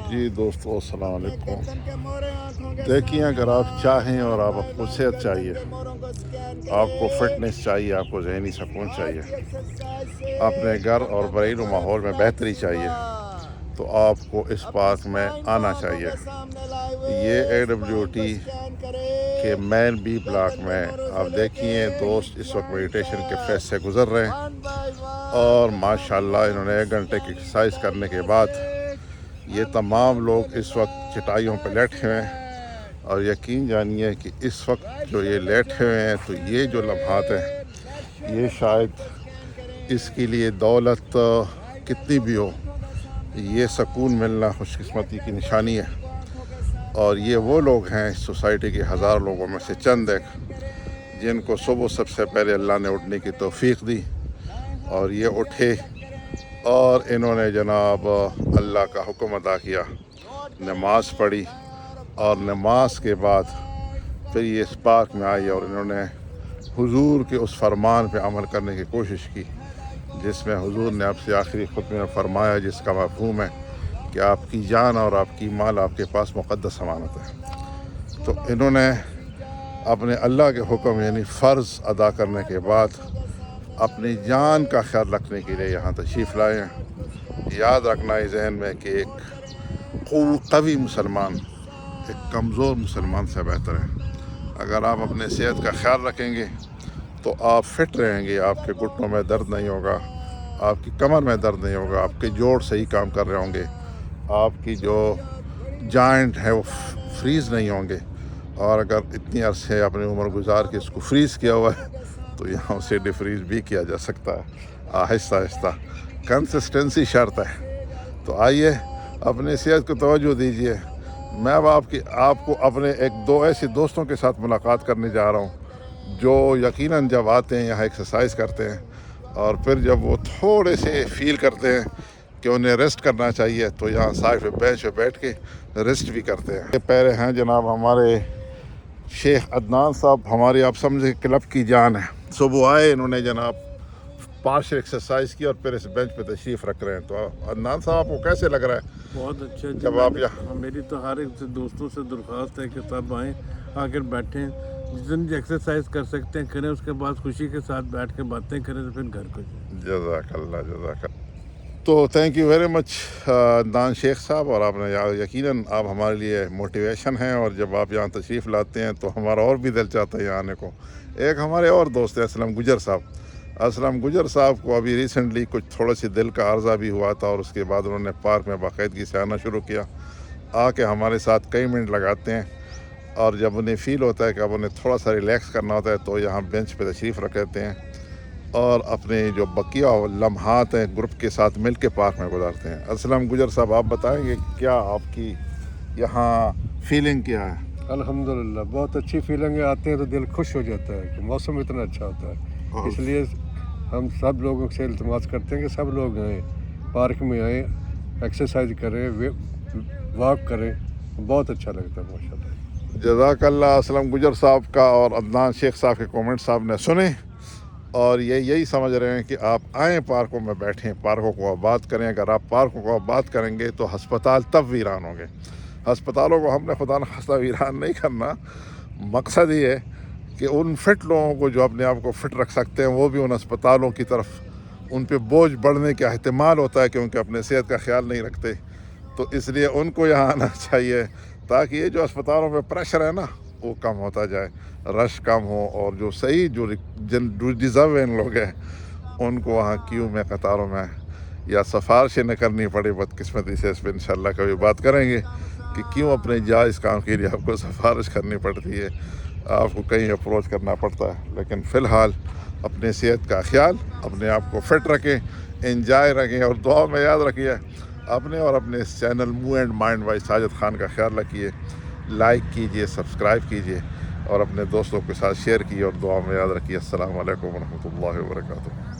جی دوستو السلام علیکم۔ دیکھیے اگر آپ چاہیں اور آپ کو صحت چاہیے، آپ کو فٹنس چاہیے، آپ کو ذہنی سکون چاہیے، اپنے گھر اور گھریلو ماحول میں بہتری چاہیے، تو آپ کو اس پارک میں آنا چاہیے۔ یہ AWT کے مین بی بلاک میں آپ دیکھیے دوست اس وقت میڈیٹیشن کے فیز سے گزر رہے ہیں، اور ماشاءاللہ انہوں نے 1 گھنٹے کی ایکسرسائز کرنے کے بعد یہ تمام لوگ اس وقت چٹائیوں پہ لیٹے ہوئے ہیں، اور یقین جانیے کہ اس وقت جو یہ لیٹے ہوئے ہیں تو یہ جو لمحات ہیں یہ شاید اس کے لیے دولت کتنی بھی ہو، یہ سکون ملنا خوش قسمتی کی نشانی ہے۔ اور یہ وہ لوگ ہیں اس سوسائٹی کے 1000 لوگوں میں سے چند ایک جن کو صبح سب سے پہلے اللہ نے اٹھنے کی توفیق دی، اور یہ اٹھے اور انہوں نے جناب اللہ کا حکم ادا کیا، نماز پڑھی، اور نماز کے بعد پھر یہ اس پارک میں آئی اور انہوں نے حضور کے اس فرمان پہ عمل کرنے کی کوشش کی جس میں حضور نے آپ سے آخری خطبے میں فرمایا، جس کا مفہوم ہے کہ آپ کی جان اور آپ کی مال آپ کے پاس مقدس امانت ہے۔ تو انہوں نے اپنے اللہ کے حکم یعنی فرض ادا کرنے کے بعد اپنی جان کا خیال رکھنے کے لیے یہاں تشریف لائے ہیں۔ یاد رکھنا ہے ذہن میں کہ ایک قوی مسلمان ایک کمزور مسلمان سے بہتر ہے۔ اگر آپ اپنے صحت کا خیال رکھیں گے تو آپ فٹ رہیں گے، آپ کے گھٹنوں میں درد نہیں ہوگا، آپ کی کمر میں درد نہیں ہوگا، آپ کے جوڑ صحیح کام کر رہے ہوں گے، آپ کی جو جوائنٹ ہے وہ فریز نہیں ہوں گے۔ اور اگر اتنی عرصے اپنی عمر گزار کے اس کو فریز کیا ہوا ہے تو یہاں اسے ڈیفریز بھی کیا جا سکتا ہے، آہستہ آہستہ۔ کنسسٹنسی شرط ہے۔ تو آئیے اپنے صحت کو توجہ دیجیے۔ میں اب آپ کو اپنے دو ایسے دوستوں کے ساتھ ملاقات کرنے جا رہا ہوں جو یقیناً جب آتے ہیں یہاں ایکسرسائز کرتے ہیں، اور پھر جب وہ تھوڑے سے فیل کرتے ہیں کہ انہیں ریسٹ کرنا چاہیے تو یہاں سائڈ پہ بینچ پہ بیٹھ کے ریسٹ بھی کرتے ہیں۔ یہ پہلے ہیں جناب ہمارے شیخ عدنان صاحب، ہماری آپ سمجھے کلب کی جان ہے۔ صبح آئے انہوں نے جناب پارشل ایکسرسائز کی اور پھر اس بینچ پہ تشریف رکھ رہے ہیں۔ تو عدنان صاحب آپ کو کیسے لگ رہا ہے؟ بہت اچھا جی۔ جب آپ یہاں میری تو ہر ایک دوستوں سے درخواست ہے کہ سب آئیں، آ کر بیٹھیں، جتنی ایکسرسائز کر سکتے ہیں کریں، اس کے بعد خوشی کے ساتھ بیٹھ کے باتیں کریں تو پھر گھر کو جائیں۔ جزاک اللہ جزاک اللہ۔ تو thank you very much Adnan شیخ صاحب، اور آپ نے یقیناً آپ ہمارے لیے موٹیویشن ہیں، اور جب آپ یہاں تشریف لاتے ہیں تو ہمارا اور بھی دل چاہتا ہے یہاں آنے کو۔ ایک ہمارے اور دوست ہیں اسلم گجر صاحب۔ اسلم گجر صاحب کو ابھی ریسنٹلی کچھ تھوڑا سی دل کا عارضہ بھی ہوا تھا، اور اس کے بعد انہوں نے پارک میں باقاعدگی سے آنا شروع کیا، آ کے ہمارے ساتھ کئی منٹ لگاتے ہیں، اور جب انہیں فیل ہوتا ہے کہ اب انہیں تھوڑا سا ریلیکس کرنا ہوتا ہے تو یہاں بینچ پہ تشریف رکھ لیتے ہیں، اور اپنے جو بقیہ لمحات ہیں گروپ کے ساتھ مل کے پارک میں گزارتے ہیں۔ اسلم گجر صاحب آپ بتائیں گے کیا آپ کی یہاں فیلنگ کیا ہے؟ الحمدللہ بہت اچھی فیلنگیں آتی ہیں تو دل خوش ہو جاتا ہے کہ موسم اتنا اچھا ہوتا ہے۔ اس لیے ہم سب لوگوں سے التماس کرتے ہیں کہ سب لوگ آئیں، پارک میں آئیں، ایکسرسائز کریں، واک کریں، بہت اچھا لگتا ہے ماشاءاللہ۔ جزاک اللہ اسلم گجر صاحب کا اور عدنان شیخ صاحب کے کومنٹس آپ نے سنے، اور یہی سمجھ رہے ہیں کہ آپ آئیں پارکوں میں بیٹھیں، پارکوں کو آباد کریں۔ اگر آپ پارکوں کو آباد کریں گے تو ہسپتال تب ویران ہوں گے۔ ہسپتالوں کو ہم نے خدا نخواستہ ویران نہیں کرنا، مقصد یہ ہے کہ ان فٹ لوگوں کو جو اپنے آپ کو فٹ رکھ سکتے ہیں وہ بھی ان ہسپتالوں کی طرف ان پہ بوجھ بڑھنے کا احتمال ہوتا ہے کیونکہ اپنے صحت کا خیال نہیں رکھتے، تو اس لیے ان کو یہاں آنا چاہیے تاکہ یہ جو اسپتالوں پہ پریشر ہے نا وہ کم ہوتا جائے، رش کم ہو، اور جو صحیح جو ڈیزروین لوگ ہیں ان کو وہاں کیوں میں قطاروں میں یا سفارشیں نہ کرنی پڑے۔ بدقسمتی سے اس پہ انشاءاللہ کبھی بات کریں گے کہ کیوں اپنے جائز کام کے لیے آپ کو سفارش کرنی پڑتی ہے، آپ کو کہیں اپروچ کرنا پڑتا ہے۔ لیکن فی الحال اپنے صحت کا خیال، اپنے آپ کو فٹ رکھیں، انجوائے رکھیں، اور دعا میں یاد رکھیے اپنے اور اپنے اس چینل مو and mind by Sajid Khan کا خیال رکھیے، لائک کیجئے، سبسکرائب کیجئے، اور اپنے دوستوں کے ساتھ شیئر کیجئے، اور دعا میں یاد رکھیے۔ السلام علیکم ورحمۃ اللہ وبرکاتہ۔